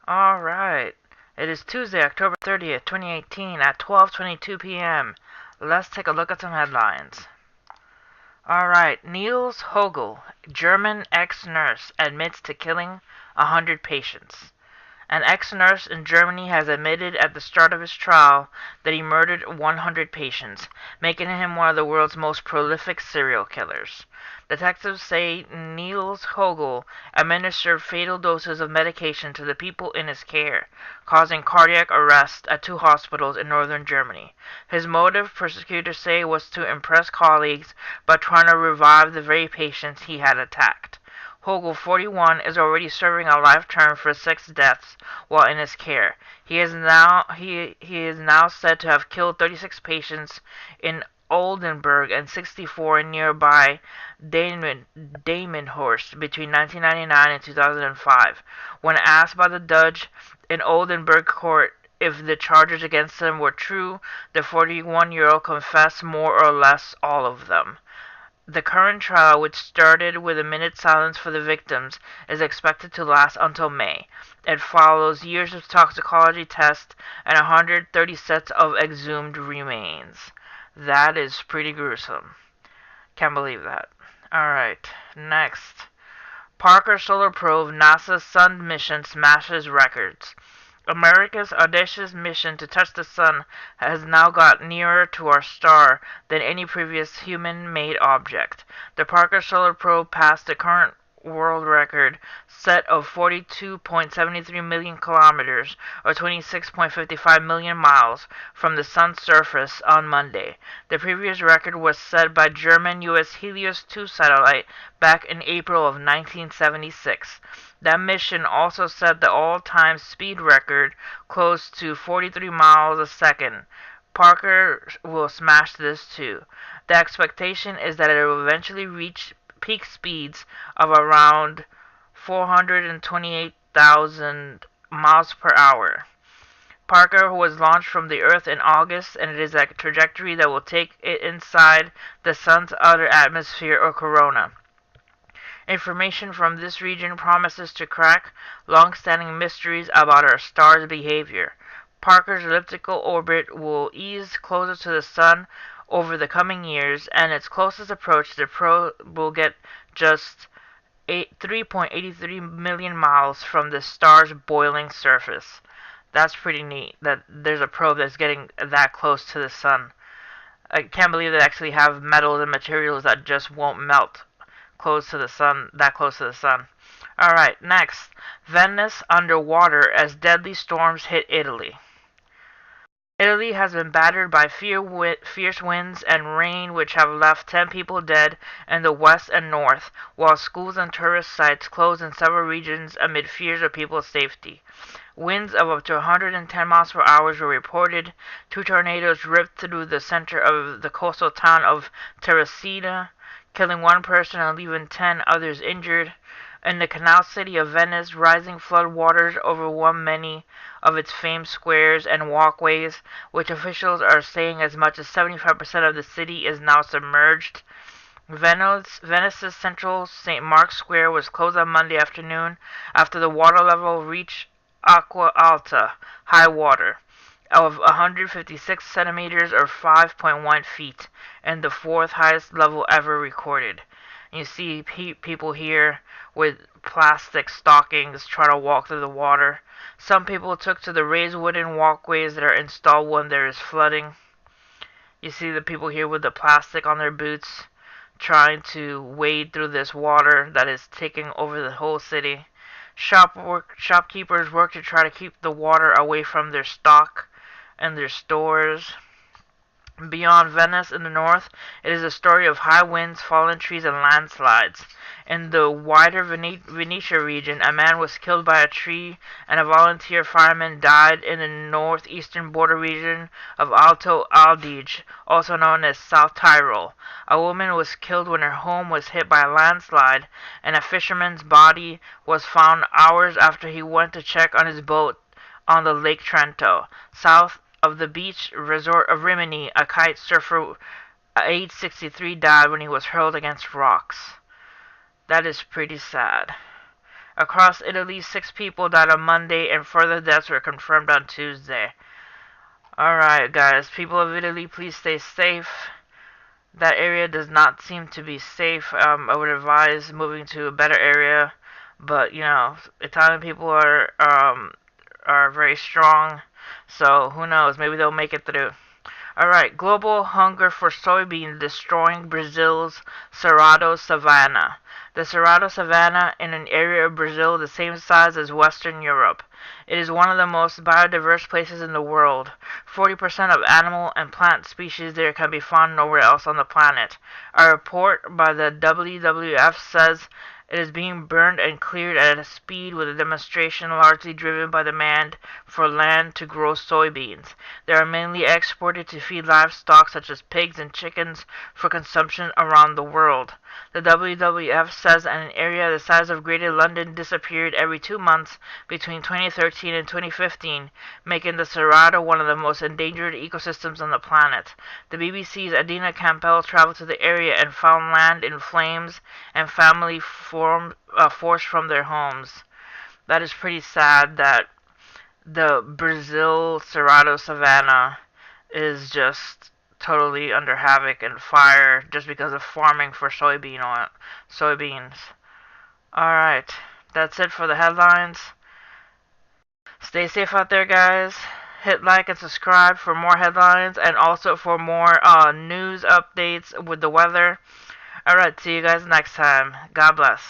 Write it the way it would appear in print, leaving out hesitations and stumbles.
Alright. It is Tuesday, October 30th, 2018 at 12:22 p.m. Let's take a look at some headlines. Alright, Niels Hogel, German ex-nurse, admits to killing 100 patients. An ex-nurse in Germany has admitted at the start of his trial that he murdered 100 patients, making him one of the world's most prolific serial killers. Detectives say Niels Hogel administered fatal doses of medication to the people in his care, causing cardiac arrest at two hospitals in northern Germany. His motive, prosecutors say, was to impress colleagues by trying to revive the very patients he had attacked. Hogel, 41, is already serving a life term for 6 deaths while in his care. He is now said to have killed 36 patients in Oldenburg and 64 in nearby Damenhorst between 1999 and 2005. When asked by the judge in Oldenburg court if the charges against him were true, the 41-year-old confessed more or less all of them. The current trial, which started with a minute's silence for the victims, is expected to last until May. It follows years of toxicology tests and 130 sets of exhumed remains. That is pretty gruesome. Can't believe that. Alright, next. Parker Solar Probe NASA's Sun mission smashes records. America's audacious mission to touch the sun has now got nearer to our star than any previous human-made object. The Parker Solar Probe passed the current world record set of 42.73 million kilometers, or 26.55 million miles, from the sun's surface on Monday. The previous record was set by German US Helios 2 satellite back in April of 1976. That mission also set the all-time speed record, close to 43 miles a second. Parker will smash this too. The expectation is that it will eventually reach peak speeds of around 428,000 miles per hour. Parker was launched from the Earth in August, and it is a trajectory that will take it inside the sun's outer atmosphere or corona. Information from this region promises to crack long-standing mysteries about our star's behavior. Parker's elliptical orbit will ease closer to the sun over the coming years, and its closest approach, the probe will get just 3.83 million miles from the star's boiling surface. That's pretty neat, that there's a probe that's getting that close to the sun. I can't believe they actually have metals and materials that just won't melt close to the sun, that close to the sun. Alright, next. Venice underwater as deadly storms hit Italy. Italy has been battered by fierce winds and rain which have left 10 people dead in the west and north, while schools and tourist sites closed in several regions amid fears of people's safety. Winds of up to 110 miles per hour were reported. 2 tornadoes ripped through the center of the coastal town of Terracina, killing 1 person and leaving 10 others injured. In the canal city of Venice, rising flood waters overwhelmed many of its famed squares and walkways, which officials are saying as much as 75% of the city is now submerged. Venice's central St. Mark's Square was closed on Monday afternoon after the water level reached acqua alta, high water, of 156 centimeters or 5.1 feet, and the 4th highest level ever recorded. You see people here with plastic stockings trying to walk through the water. Some people took to the raised wooden walkways that are installed when there is flooding. You see the people here with the plastic on their boots trying to wade through this water that is taking over the whole city. Shopkeepers work to try to keep the water away from their stock and their stores. Beyond Venice in the north, it is a story of high winds, fallen trees, and landslides. In the wider Venetia region, a man was killed by a tree, and a volunteer fireman died in the northeastern border region of Alto Adige, also known as South Tyrol. A woman was killed when her home was hit by a landslide, and a fisherman's body was found hours after he went to check on his boat on the Lake Trento. South of the beach resort of Rimini, a kite surfer age 63 died when he was hurled against rocks. That is pretty sad. Across Italy, 6 people died on Monday, and further deaths were confirmed on Tuesday. Alright, guys, people of Italy, please stay safe. That area does not seem to be safe. I would advise moving to a better area, but you know, Italian people are very strong, so who knows? Maybe they'll make it through. Alright, global hunger for soybeans destroying Brazil's cerrado savanna. The cerrado savanna in an area of Brazil the same size as Western Europe. It is one of the most biodiverse places in the world. 40% of animal and plant species there can be found nowhere else on the planet. A report by the WWF says it is being burned and cleared at a speed with a demonstration largely driven by demand for land to grow soybeans. They are mainly exported to feed livestock such as pigs and chickens for consumption around the world. The WWF says an area the size of Greater London disappeared every 2 months between 2013 and 2015, making the cerrado one of the most endangered ecosystems on the planet. The BBC's Adina Campbell traveled to the area and found land in flames and family forced from their homes. That is pretty sad that the Brazil cerrado savanna is just totally under havoc and fire just because of farming for soybeans. Alright, that's it for the headlines. Stay safe out there, guys. Hit like and subscribe for more headlines and also for more news updates with the weather. Alright, see you guys next time. God bless.